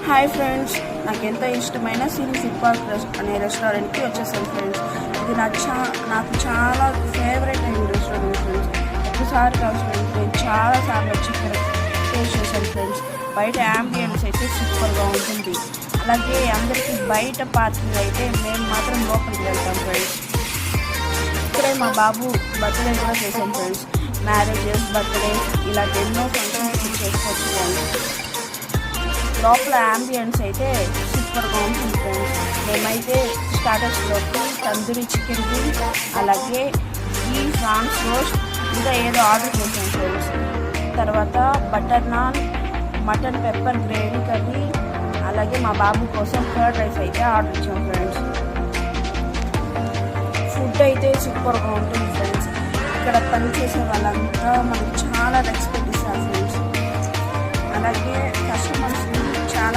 Hi friends, నాకు ఎంతో ఇష్టమైన సిటీ పార్క్ అనే రెస్టారెంట్కి వచ్చేసాను ఫ్రెండ్స్. ఇది నాకు చాలా ఫేవరెట్ అయిన రెస్టారెంట్ ఫ్రెండ్స్. ఒకసారి కాదు ఫ్రెండ్స్, నేను చాలాసార్లు వచ్చి ఇక్కడ టేస్ట్ చేశాను ఫ్రెండ్స్. బయట యాంబియన్స్ అయితే సూపర్గా ఉంటుంది. అలాగే అందరికీ బయట పార్కింగ్ అయితే మేము మాత్రం లోపలికి వెళ్తాం ఫ్రెండ్స్. ఇక్కడే మా బాబు బర్త్డే కూడా చేశాను ఫ్రెండ్స్. మ్యారేజెస్, బర్త్డే ఇలా ఎన్నో ఫంక్షన్స్ చేసుకోవచ్చు ఫ్రెండ్స్. లోపల యాంబియన్స్ అయితే సూపర్గా ఉంటుంది ఫ్రెండ్స్. మేమైతే స్టార్టర్స్లోకి తందూరి చికెన్ గ్రిల్, అలాగే ఈ ప్రాన్స్ రోస్ట్, ఇంకా ఏదో ఆర్డర్ చేసాం ఫ్రెండ్స్. తర్వాత butter non, mutton pepper gravy curry, అలాగే మా బాబు కోసం కర్డ్ రైస్ అయితే ఆర్డర్ ఇచ్చాం ఫ్రెండ్స్. ఫుడ్ అయితే సూపర్గా ఉంటుంది ఫ్రెండ్స్. ఇక్కడ పనిచేసే వాళ్ళంతా మనకు చాలా రెస్పెక్ట్ ఇస్తారు ఫ్రెండ్స్. అలాగే